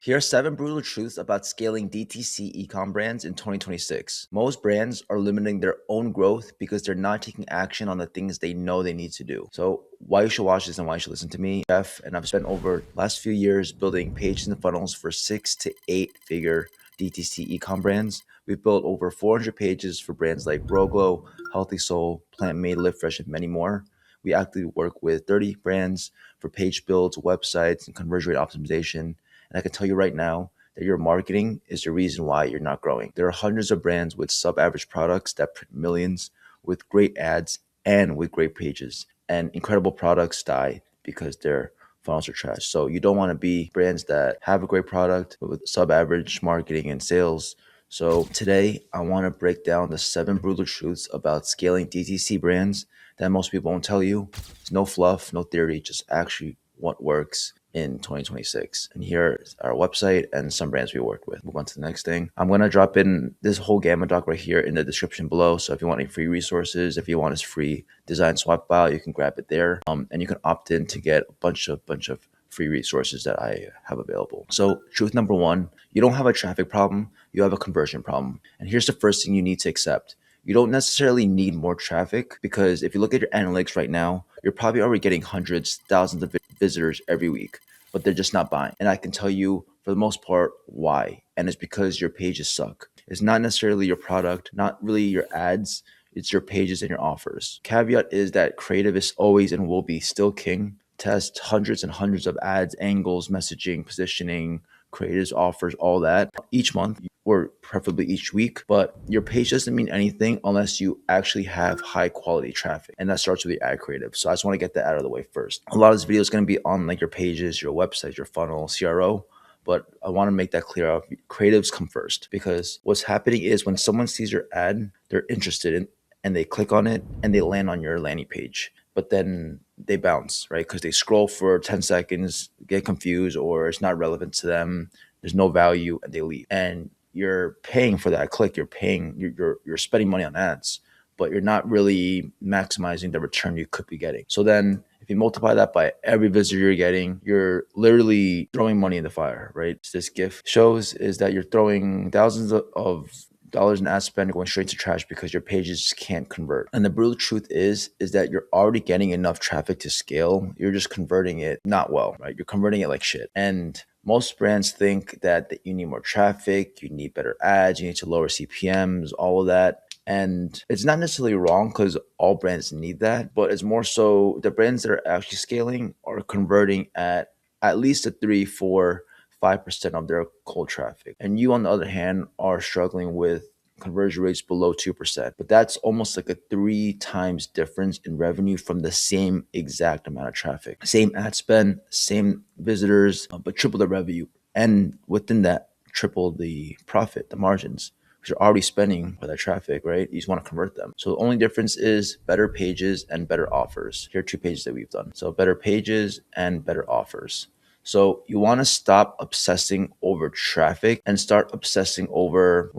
Here are 7 brutal truths about scaling DTC ecom brands in 2026. Most brands are limiting their own growth because they're not taking action on the things they know they need to do. So why you should watch this and why you should listen to me, Jeff, and I've spent over the last few years building pages and funnels for 6 to 8 figure DTC ecom brands. We've built over 400 pages for brands like Roglo, Healthy Soul, Plant Made, Live Fresh, and many more. We actively work with 30 brands for page builds, websites, and conversion rate optimization. And I can tell you right now that your marketing is the reason why you're not growing. There are hundreds of brands with sub-average products that print millions, with great ads and with great pages. And incredible products die because their funnels are trash. So you don't want to be brands that have a great product but with sub-average marketing and sales. So today I want to break down the 7 brutal truths about scaling DTC brands that most people won't tell you. It's no fluff, no theory, just actually what works in 2026. And here is our website and some brands we work with. Move on to the next thing. I'm going to drop in this whole Gamma doc right here in the description below. So if you want any free resources, if you want this free design swap file, you can grab it there. And you can opt in to get a bunch of free resources that I have available. So truth number 1, you don't have a traffic problem, you have a conversion problem. And here's the first thing you need to accept. You don't necessarily need more traffic because if you look at your analytics right now, you're probably already getting hundreds, thousands of visitors every week, but they're just not buying. And I can tell you for the most part why. And it's because your pages suck. It's not necessarily your product, not really your ads. It's your pages and your offers. Caveat is that creative is always and will be still king. Test hundreds and hundreds of ads, angles, messaging, positioning, creatives, offers, all that each month or preferably each week. But your page doesn't mean anything unless you actually have high quality traffic. And that starts with your ad creative. So I just want to get that out of the way first. A lot of this video is going to be on like your pages, your website, your funnel, CRO. But I want to make that clear. Creatives come first because what's happening is when someone sees your ad, they're interested in and they click on it and they land on your landing page. But then they bounce, right? Because they scroll for 10 seconds, get confused, or it's not relevant to them. There's no value and they leave. And you're paying for that click. You're spending money on ads, but you're not really maximizing the return you could be getting. So then if you multiply that by every visitor you're getting, you're literally throwing money in the fire, right? This GIF shows is that you're throwing thousands of dollars in ad spend going straight to trash because your pages just can't convert. And the brutal truth is that you're already getting enough traffic to scale. You're just converting it not well, right? You're converting it like shit. And most brands think that you need more traffic, you need better ads, you need to lower CPMs, all of that. And it's not necessarily wrong because all brands need that, but it's more so the brands that are actually scaling are converting at least a 3, 4, 5% of their cold traffic. And you, on the other hand, are struggling with conversion rates below 2%. But that's almost like a 3 times difference in revenue from the same exact amount of traffic. Same ad spend, same visitors, but triple the revenue. And within that, triple the profit, the margins. Because you're already spending for that traffic, right? You just want to convert them. So the only difference is better pages and better offers. Here are 2 pages that we've done. So better pages and better offers. So you want to stop obsessing over traffic and start obsessing over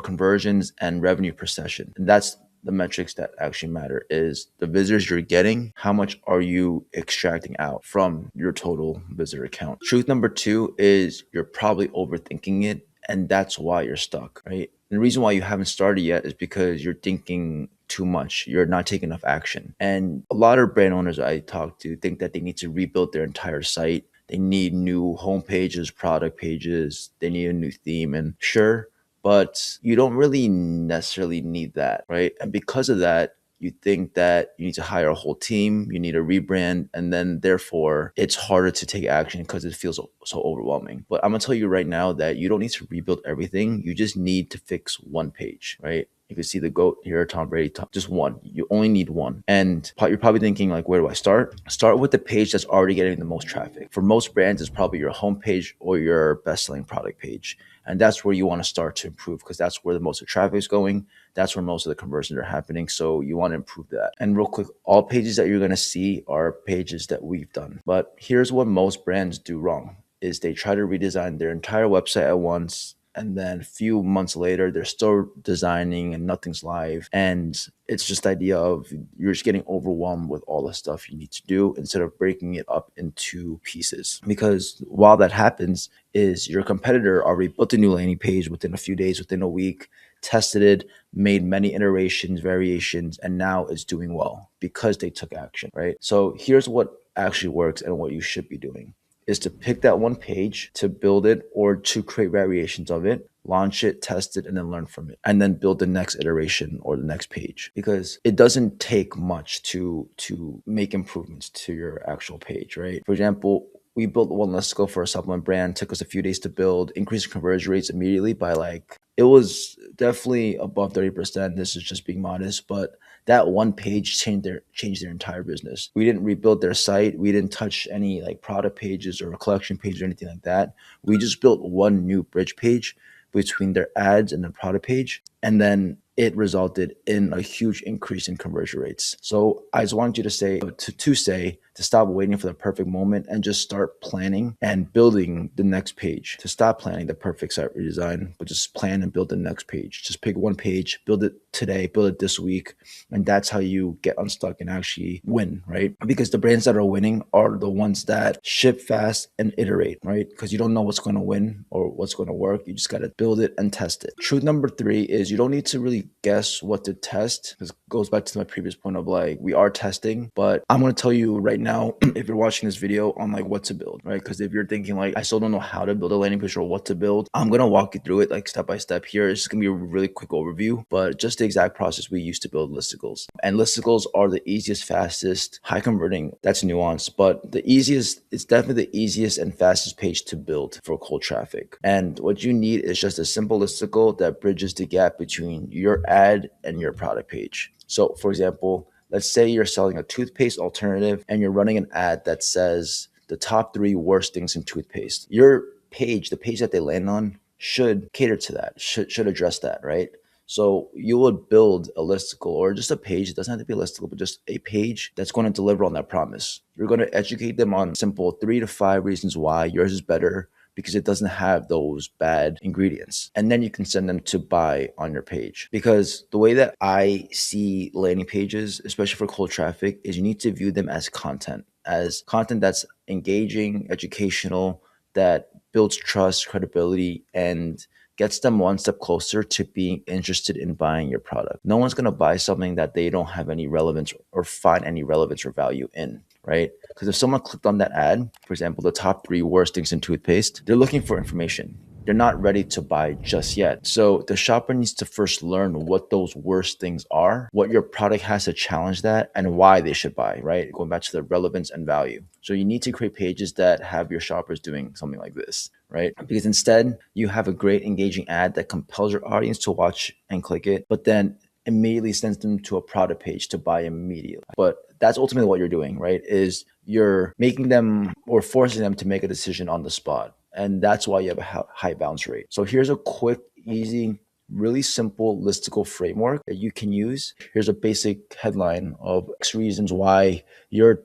conversions and revenue per session. And that's the metrics that actually matter is the visitors you're getting, how much are you extracting out from your total visitor count. Truth number 2 is you're probably overthinking it and that's why you're stuck, right? And the reason why you haven't started yet is because you're thinking too much. You're not taking enough action. And a lot of brand owners I talk to think that they need to rebuild their entire site. They need new home pages, product pages. They need a new theme. And sure, but you don't really necessarily need that, right? And because of that, you think that you need to hire a whole team, you need a rebrand, and then therefore it's harder to take action because it feels so overwhelming. But I'm gonna tell you right now that you don't need to rebuild everything. You just need to fix one page, right? You can see the GOAT here, Tom Brady, just one. You only need one. And you're probably thinking like, where do I start? Start with the page that's already getting the most traffic. For most brands, it's probably your homepage or your best-selling product page. And that's where you want to start to improve because that's where the most of the traffic is going. That's where most of the conversions are happening. So you want to improve that. And real quick, all pages that you're going to see are pages that we've done. But here's what most brands do wrong is they try to redesign their entire website at once And then a few months later, they're still designing and nothing's live. And it's just the idea of you're just getting overwhelmed with all the stuff you need to do instead of breaking it up into pieces. Because while that happens, is your competitor already built a new landing page within a few days, within a week, tested it, made many iterations, variations, and now it's doing well because they took action, right? So here's what actually works and what you should be doing is to pick that one page, to build it or to create variations of it, launch it, test it, and then learn from it, and then build the next iteration or the next page. Because it doesn't take much to make improvements to your actual page, right? For example, we built one listicle for a supplement brand, took us a few days to build, increased conversion rates immediately by it was definitely above 30%. This is just being modest, but that one page changed their entire business. We didn't rebuild their site. We didn't touch any product pages or collection pages or anything like that. We just built one new bridge page between their ads and the product page. And then it resulted in a huge increase in conversion rates. So I just wanted you to say to stop waiting for the perfect moment and just start planning and building the next page. To stop planning the perfect site redesign, but just plan and build the next page. Just pick one page, build it today, build it this week. And that's how you get unstuck and actually win, right? Because the brands that are winning are the ones that ship fast and iterate, right? Because you don't know what's going to win or what's going to work. You just got to build it and test it. Truth number 3 is you don't need to really guess what to test. This goes back to my previous point of we are testing, but I'm going to tell you right now, if you're watching this video on what to build, right? Because if you're thinking I still don't know how to build a landing page or what to build, I'm going to walk you through it step by step here. It's going to be a really quick overview, but just the exact process we used to build listicles. And listicles are the easiest, fastest, high converting. That's nuanced, but it's definitely the easiest and fastest page to build for cold traffic. And what you need is just a simple listicle that bridges the gap between your ad and your product page. So for example, let's say you're selling a toothpaste alternative and you're running an ad that says the top 3 worst things in toothpaste. Your page, the page that they land on, should cater to that, should address that, right? So you would build a listicle or just a page. It doesn't have to be a listicle, but just a page that's going to deliver on that promise. You're going to educate them on simple 3 to 5 reasons why yours is better because it doesn't have those bad ingredients. And then you can send them to buy on your page. Because the way that I see landing pages, especially for cold traffic, is you need to view them as content that's engaging, educational, that builds trust, credibility, and gets them one step closer to being interested in buying your product. No one's going to buy something that they don't have any relevance or find any relevance or value in, right? Because if someone clicked on that ad, for example, the top 3 worst things in toothpaste, they're looking for information. They're not ready to buy just yet. So the shopper needs to first learn what those worst things are, what your product has to challenge that, and why they should buy, right? Going back to the relevance and value. So you need to create pages that have your shoppers doing something like this, right? Because instead, you have a great engaging ad that compels your audience to watch and click it, but then immediately sends them to a product page to buy immediately. But that's ultimately what you're doing, right? Is you're making them or forcing them to make a decision on the spot. And that's why you have a high bounce rate. So here's a quick, easy, really simple listicle framework that you can use. Here's a basic headline of X reasons why your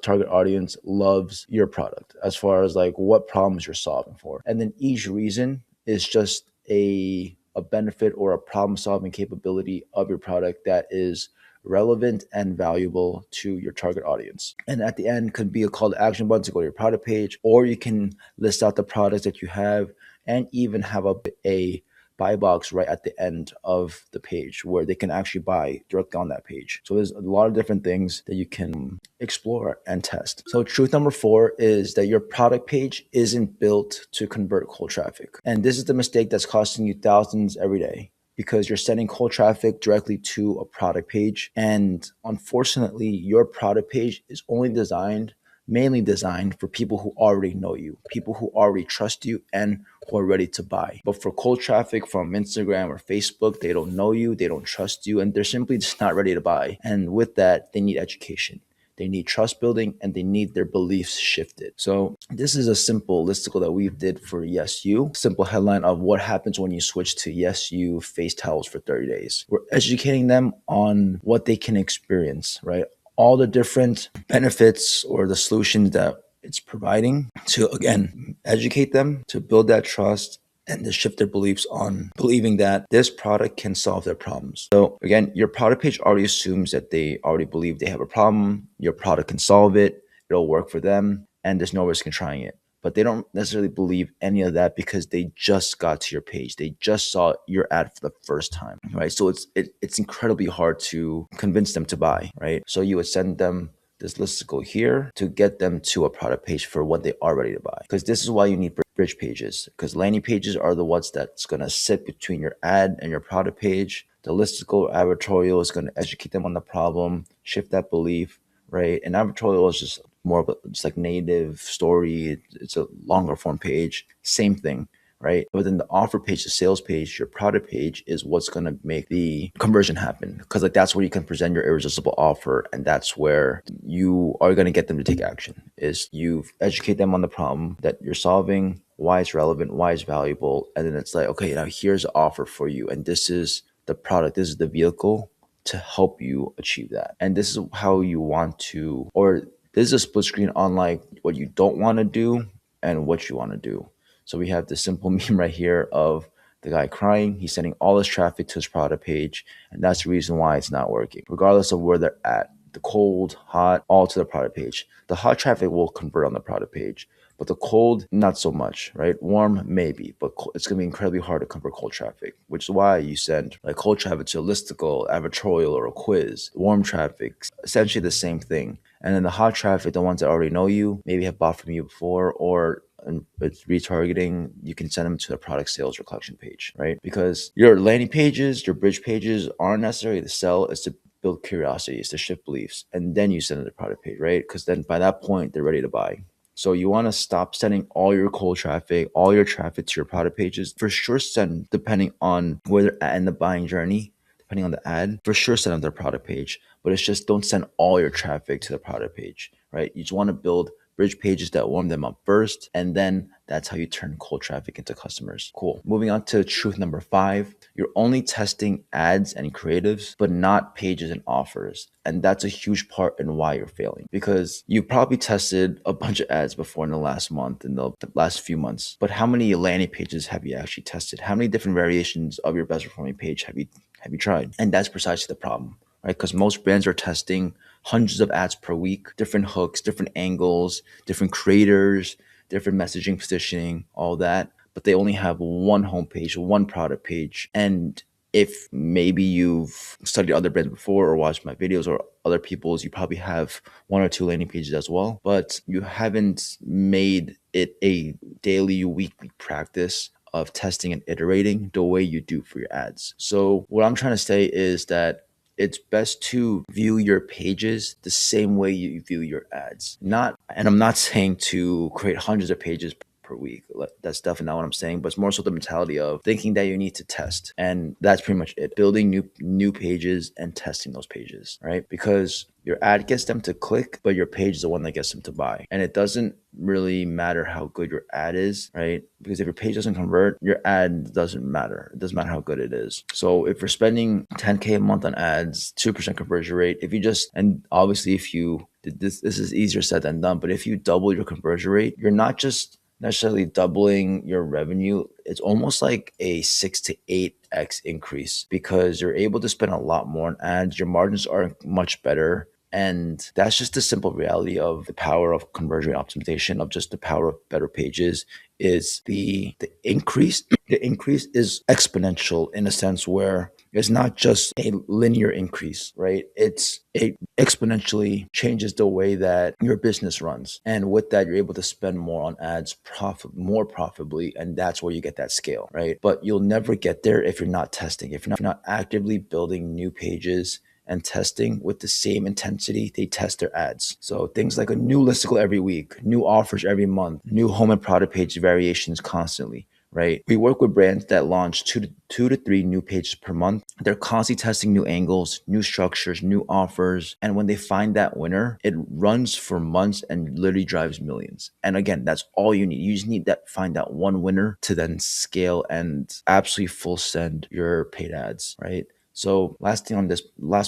target audience loves your product, as far as what problems you're solving for. And then each reason is just a benefit or a problem solving capability of your product that is relevant and valuable to your target audience. And at the end could be a call to action button to go to your product page, or you can list out the products that you have and even have a buy box right at the end of the page where they can actually buy directly on that page. So there's a lot of different things that you can explore and test. So truth number 4 is that your product page isn't built to convert cold traffic. And this is the mistake that's costing you thousands every day, because you're sending cold traffic directly to a product page. And unfortunately, your product page is mainly designed for people who already know you, people who already trust you and who are ready to buy. But for cold traffic from Instagram or Facebook, they don't know you, they don't trust you, and they're simply just not ready to buy. And with that, they need education. They need trust building, and they need their beliefs shifted. So this is a simple listicle that we did for Yes You. Simple headline of what happens when you switch to Yes You face towels for 30 days. We're educating them on what they can experience, right? All the different benefits or the solutions that it's providing to, again, educate them, to build that trust, and to shift their beliefs on believing that this product can solve their problems. So again, your product page already assumes that they already believe they have a problem, your product can solve it, it'll work for them, and there's no risk in trying it. But they don't necessarily believe any of that because they just got to your page. They just saw your ad for the first time, right? So it's incredibly hard to convince them to buy, right? So you would send them this listicle here to get them to a product page for what they are ready to buy. Because this is why you need bridge pages, because landing pages are the ones that's going to sit between your ad and your product page. The listicle advertorial is going to educate them on the problem, shift that belief, right? And advertorial is just more of just like native story. It's a longer form page, same thing, right? But then the offer page, the sales page, your product page is what's going to make the conversion happen, because like that's where you can present your irresistible offer, and that's where you are going to get them to take action. Is you educate them on the problem that you're solving, why it's relevant, why it's valuable, and then it's like, okay, now here's an offer for you, and this is the product, this is the vehicle to help you achieve that. And this is how you want to, or this is a split screen on like what you don't want to do and what you want to do. So we have this simple meme right here of the guy crying. He's sending all his traffic to his product page, and that's the reason why it's not working, regardless of where they're at. The cold, hot, all to the product page. The hot traffic will convert on the product page, but the cold, not so much, right? Warm, maybe, but it's going to be incredibly hard to convert cold traffic, which is why you send like cold traffic to a listicle, advertorial, or a quiz. Warm traffic, essentially the same thing. And then the hot traffic, the ones that already know you, maybe have bought from you before, or it's retargeting, you can send them to the product sales or collection page, right? Because your landing pages, your bridge pages aren't necessarily to sell, it's to build curiosity, it's to shift beliefs, and then you send them to the product page, right? Because then by that point, they're ready to buy. So you want to stop sending all your cold traffic, all your traffic to your product pages. For sure, send, depending on where they're at in the buying journey, depending on the ad, for sure send them to their product page. But it's just don't send all your traffic to the product page, right? You just want to build bridge pages that warm them up first, and then that's how you turn cold traffic into customers. Cool. Moving on to truth number 5. You're only testing ads and creatives, but not pages and offers. And that's a huge part in why you're failing, because you probably tested a bunch of ads before in the last month, in the last few months. But how many landing pages have you actually tested? How many different variations of your best performing page have you tried? And that's precisely the problem, right? Because most brands are testing hundreds of ads per week, different hooks, different angles, different creators, different messaging, positioning, all that. But they only have one homepage, one product page. And if maybe you've studied other brands before or watched my videos or other people's, you probably have 1 or 2 landing pages as well, but you haven't made it a daily, weekly practice of testing and iterating the way you do for your ads. So what I'm trying to say is that it's best to view your pages the same way you view your ads. And I'm not saying to create hundreds of pages per week. That's definitely not what I'm saying, but it's more so the mentality of thinking that you need to test. And that's pretty much it. Building new pages and testing those pages, right? Because your ad gets them to click, but your page is the one that gets them to buy. And it doesn't really matter how good your ad is, right? Because if your page doesn't convert, your ad doesn't matter. It doesn't matter how good it is. So if you're spending $10K a month on ads, 2% conversion rate, and obviously if you did this is easier said than done, but if you double your conversion rate, you're not just necessarily doubling your revenue. It's almost like a 6 to 8x increase, because you're able to spend a lot more on ads. Your margins are much better. And that's just the simple reality of the power of conversion optimization, of just the power of better pages. Is the increase. The increase is exponential in a sense where it's not just a linear increase, right? It exponentially changes the way that your business runs. And with that, you're able to spend more on ads more profitably. And that's where you get that scale, right? But you'll never get there if you're not testing, if you're not actively building new pages and testing with the same intensity they test their ads. So things like a new listicle every week, new offers every month, new home and product page variations constantly, right? We work with brands that launch two to three new pages per month. They're constantly testing new angles, new structures, new offers. And when they find that winner, it runs for months and literally drives millions. And again, that's all you need. You just need find that one winner to then scale and absolutely full send your paid ads, right? So last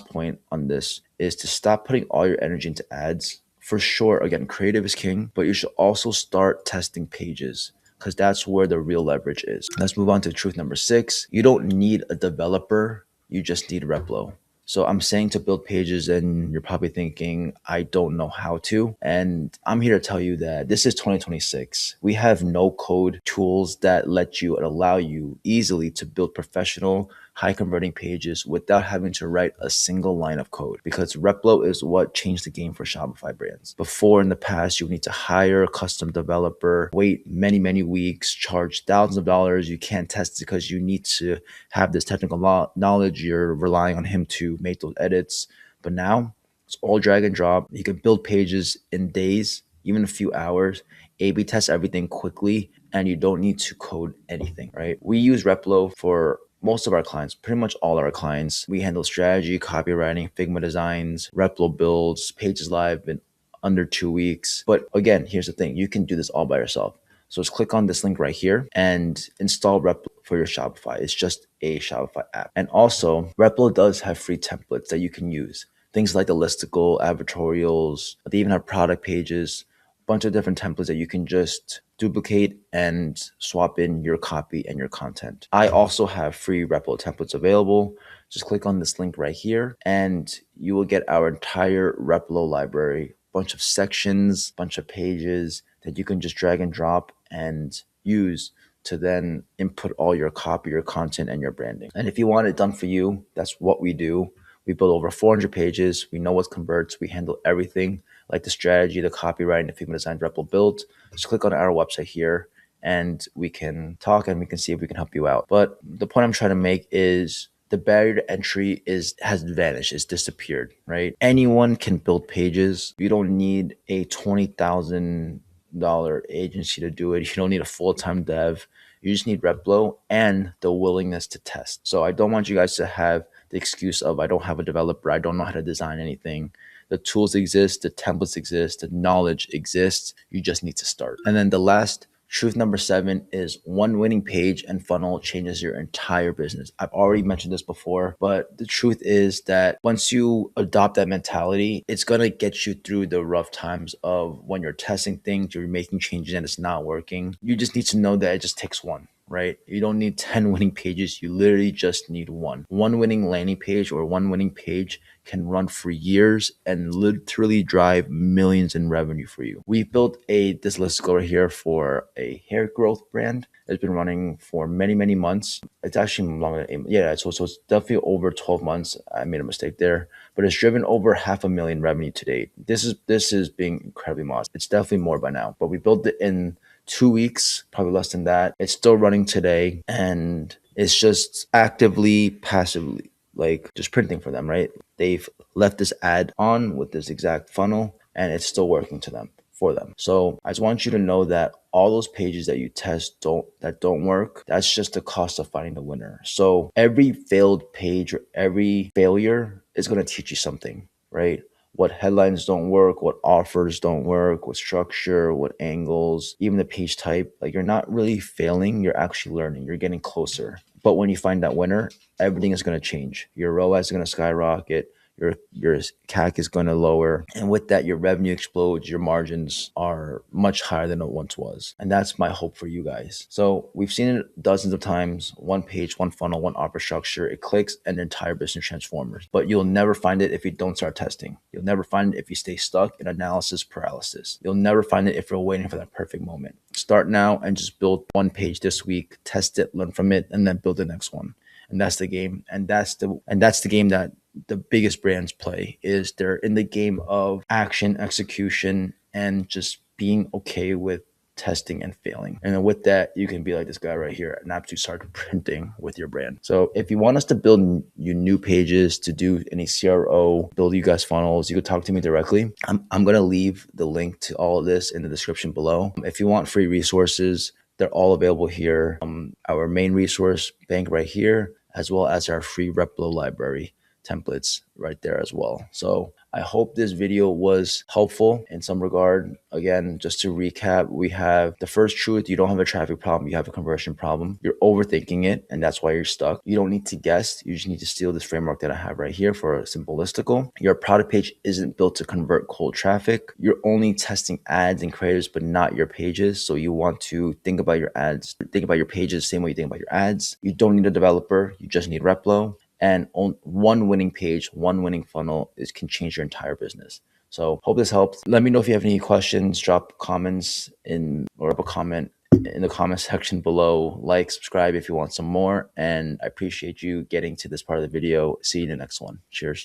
point on this is to stop putting all your energy into ads. For sure, again, creative is king, but you should also start testing pages, because that's where the real leverage is. Let's move on to truth number 6. You don't need a developer, you just need Replo. So I'm saying to build pages, and you're probably thinking, I don't know how to. And I'm here to tell you that this is 2026. We have no code tools that let you and allow you easily to build professional, high converting pages without having to write a single line of code, because Replo is what changed the game for Shopify brands. Before, in the past, you would need to hire a custom developer, wait many, many weeks, charge thousands of dollars. You can't test it because you need to have this technical knowledge. You're relying on him to make those edits. But now it's all drag and drop. You can build pages in days, even a few hours, A/B test everything quickly, and you don't need to code anything, right? We use Replo for most of our clients, pretty much all our clients. We handle strategy, copywriting, Figma designs, Replo builds, pages live in under 2 weeks. But again, here's the thing, you can do this all by yourself. So just click on this link right here and install Replo for your Shopify. It's just a Shopify app. And also, Replo does have free templates that you can use. Things like the listicle, advertorials, they even have product pages, a bunch of different templates that you can just duplicate and swap in your copy and your content. I also have free Replo templates available. Just click on this link right here and you will get our entire Replo library, bunch of sections, bunch of pages that you can just drag and drop and use to then input all your copy, your content, and your branding. And if you want it done for you, that's what we do. We build over 400 pages. We know what converts. We handle everything like the strategy, the copywriting, the Figma design, Replo build. Just click on our website here and we can talk and we can see if we can help you out. But the point I'm trying to make is the barrier to entry has vanished, it's disappeared, right? Anyone can build pages. You don't need a $20,000 agency to do it. You don't need a full-time dev. You just need Replo and the willingness to test. So I don't want you guys to have the excuse of, I don't have a developer, I don't know how to design anything. The tools exist, the templates exist, the knowledge exists. You just need to start. And then the last truth number 7 is one winning page and funnel changes your entire business. I've already mentioned this before, but the truth is that once you adopt that mentality, it's going to get you through the rough times of when you're testing things, you're making changes and it's not working. You just need to know that it just takes one. Right? You don't need 10 winning pages. You literally just need one. One winning landing page or one winning page can run for years and literally drive millions in revenue for you. We built this listicle right here for a hair growth brand. It's been running for many, many months. It's actually longer than 8. Yeah, so it's definitely over 12 months. I made a mistake there, but it's driven over $500,000 revenue to date. This is being incredibly modest. It's definitely more by now, but we built it in 2 weeks, probably less than that. It's still running today and it's just actively, passively, like just printing for them, right? They've left this ad on with this exact funnel and it's still working for them. So I just want you to know that all those pages that you test that don't work, that's just the cost of finding the winner. So every failed page or every failure is going to teach you something, right? What headlines don't work, what offers don't work, what structure, what angles, even the page type. Like, you're not really failing, you're actually learning, you're getting closer. But when you find that winner, everything is going to change. Your ROAS is going to skyrocket. Your CAC is going to lower. And with that, your revenue explodes. Your margins are much higher than it once was. And that's my hope for you guys. So we've seen it dozens of times. One page, one funnel, one offer structure. It clicks and the entire business transforms. But you'll never find it if you don't start testing. You'll never find it if you stay stuck in analysis paralysis. You'll never find it if you're waiting for that perfect moment. Start now and just build one page this week. Test it, learn from it, and then build the next one. And that's the game. And that's the game that the biggest brands play, is they're in the game of action, execution, and just being okay with testing and failing. And then with that, you can be like this guy right here and absolutely start printing with your brand. So if you want us to build you new pages, to do any CRO, build you guys funnels, you could talk to me directly. I'm going to leave the link to all of this in the description below. If you want free resources, they're all available here. Our main resource bank right here, as well as our free Replo library. templates right there as well. So I hope this video was helpful in some regard. Again, just to recap, we have the first truth: you don't have a traffic problem, you have a conversion problem. You're overthinking it, and that's why you're stuck. You don't need to guess, you just need to steal this framework that I have right here for a simple listicle. Your product page isn't built to convert cold traffic. You're only testing ads and creators, but not your pages. So you want to think about your ads, think about your pages the same way you think about your ads. You don't need a developer, you just need Replo. And on one winning page, one winning funnel can change your entire business. So hope this helps. Let me know if you have any questions. Drop comments or a comment in the comment section below. Like, subscribe if you want some more. And I appreciate you getting to this part of the video. See you in the next one. Cheers.